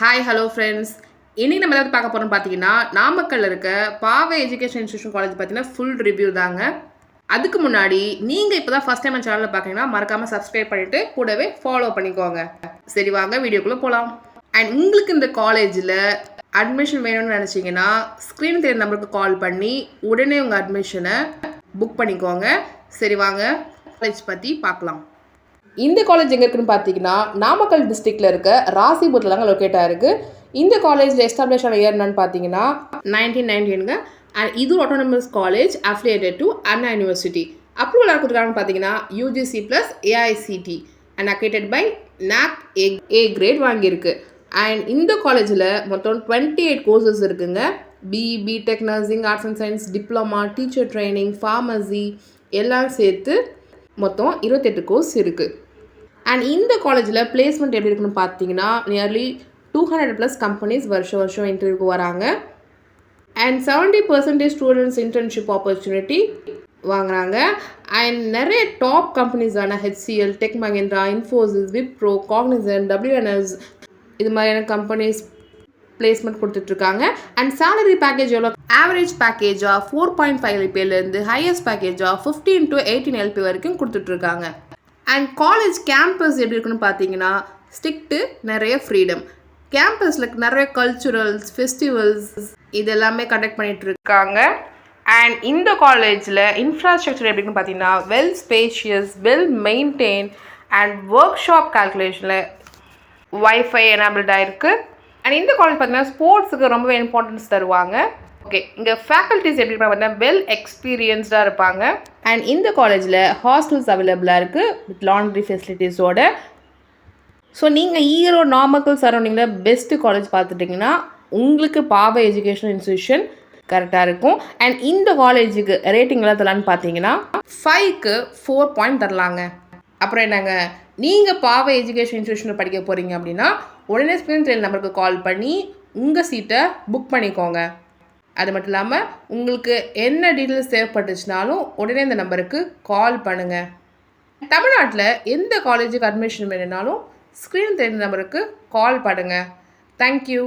Hi hello friends. இன்னைக்கு நம்ம எதாவது பார்க்க போகிறோம்னு பார்த்தீங்கன்னா, நாமக்கல்ல இருக்க பாவை எஜுகேஷன் இன்ஸ்டிடியூஷன் காலேஜ் பார்த்தீங்கன்னா ஃபுல் ரிவ்யூ தாங்க. அதுக்கு முன்னாடி நீங்கள் இப்போ தான் ஃபஸ்ட் டைம் என் சேனலில் பார்க்குறீங்கன்னா மறக்காமல் சப்ஸ்கிரைப் பண்ணிவிட்டு கூடவே ஃபாலோ பண்ணிக்கோங்க. சரி வாங்க வீடியோக்குள்ளே போகலாம். அண்ட் உங்களுக்கு இந்த காலேஜில் அட்மிஷன் வேணும்னு நினச்சிங்கன்னா ஸ்க்ரீன் தெரியுற நம்பருக்கு கால் பண்ணி உடனே உங்கள் அட்மிஷனை புக் பண்ணிக்கோங்க. சரி வாங்க காலேஜ் பற்றி பார்க்கலாம். இந்த காலேஜ் எங்கே இருக்குன்னு பார்த்தீங்கன்னா நாமக்கல் டிஸ்ட்ரிக்டில் இருக்க ராசிபுரத்தில் தாங்க லொக்கேட் ஆகிருக்கு. இந்த காலேஜில் எஸ்டாப்ளிஷ் ஆன இயர் என்னன்னு பார்த்தீங்கன்னா 1919ங்க. அண்ட் இது autonomous college affiliated to Anna university. Approval யார் கொடுத்துருக்காங்கன்னு பார்த்தீங்கன்னா UGC + AICT and accredited by NAC A grade வாங்கியிருக்கு. அண்ட் இந்த காலேஜில் மொத்தம் 28 கோர்சஸ் இருக்குங்க. BE, BTech, nursing, arts and science, diploma, teacher training, pharmacy எல்லாம் சேர்த்து மொத்தம் 28 கோர்ஸ் இருக்குது. அண்ட் இந்த காலேஜில் பிளேஸ்மெண்ட் எப்படி இருக்குன்னு பார்த்தீங்கன்னா நியர்லி 200+ கம்பெனிஸ் வருஷம் இன்டர்வியூக்கு வராங்க. அண்ட் 70% ஸ்டூடெண்ட்ஸ் இன்டர்ன்ஷிப் ஆப்பர்ச்சுனிட்டி வாங்குறாங்க. அண்ட் நிறைய டாப் கம்பெனிஸான HCL, Tech Mahindra, Infosys, Wipro, Cognizant, WNS இது மாதிரியான கம்பெனிஸ் பிளேஸ்மெண்ட் கொடுத்துட்ருக்காங்க. அண்ட் சேலரி பேக்கேஜ் எவ்வளோ? ஆவரேஜ் பேக்கேஜாக 4.5 LPலேருந்து ஹையஸ்ட் பேக்கேஜாக 15 to 18 LP வரைக்கும் கொடுத்துட்ருக்காங்க. அண்ட் காலேஜ் கேம்பஸ் எப்படி இருக்குன்னு பார்த்தீங்கன்னா ஸ்ட்ரிக்ட்டு, நிறைய ஃப்ரீடம். கேம்பஸில் நிறைய கல்ச்சுரல்ஸ், ஃபெஸ்டிவல்ஸ் இது எல்லாமே கண்டக்ட் பண்ணிகிட்ருக்காங்க. அண்ட் இந்த காலேஜில் இன்ஃப்ராஸ்ட்ரக்சர் எப்படின்னு பார்த்தீங்கன்னா well spacious, well maintain and workshop கால்குலேஷனில் வைஃபை எனேபிள்டாக இருக்குது. அண்ட் இந்த காலேஜ் பார்த்தீங்கன்னா ஸ்போர்ட்ஸுக்கு ரொம்ப இம்பார்ட்டன்ஸ் தருவாங்க. ஓகே, இங்கே ஃபேக்கல்ட்டிஸ் எப்படி பார்த்தீங்கன்னா வெல் எக்ஸ்பீரியன்ஸ்டாக இருப்பாங்க. அண்ட் இந்த காலேஜில் ஹாஸ்டல்ஸ் அவைலபிளாக இருக்குது வித் லாண்ட்ரி ஃபெசிலிட்டிஸோட. ஸோ நீங்கள் ஈரோடு நாமக்கல் சரௌண்டிங்கில் பெஸ்ட்டு காலேஜ் பார்த்துட்டிங்கன்னா உங்களுக்கு பாவை எஜுகேஷன் இன்ஸ்டிடியூஷன் கரெக்டாக இருக்கும். அண்ட் இந்த காலேஜுக்கு ரேட்டிங் எல்லாம் தரலான்னு பார்த்தீங்கன்னா 5க்கு 4 பாயிண்ட் தரலாங்க. அப்புறம் என்னங்க, நீங்கள் பாவை எஜுகேஷன் இன்ஸ்டிடியூஷனில் படிக்க போகிறீங்க அப்படின்னா உடனே ஸ்க்ரீன் தெரியுற நம்பருக்கு கால் பண்ணி உங்கள் சீட்டை புக் பண்ணிக்கோங்க. அது மட்டும் இல்லாமல் உங்களுக்கு என்ன டீட்டெயில்ஸ் தேவைப்பட்டுச்சுனாலும் உடனே இந்த நம்பருக்கு கால் பண்ணுங்கள். தமிழ்நாட்டில் எந்த காலேஜுக்கு அட்மிஷன் வேணும்னாலும் ஸ்க்ரீன் தெரியுற நம்பருக்கு கால் பண்ணுங்கள். தேங்க்யூ.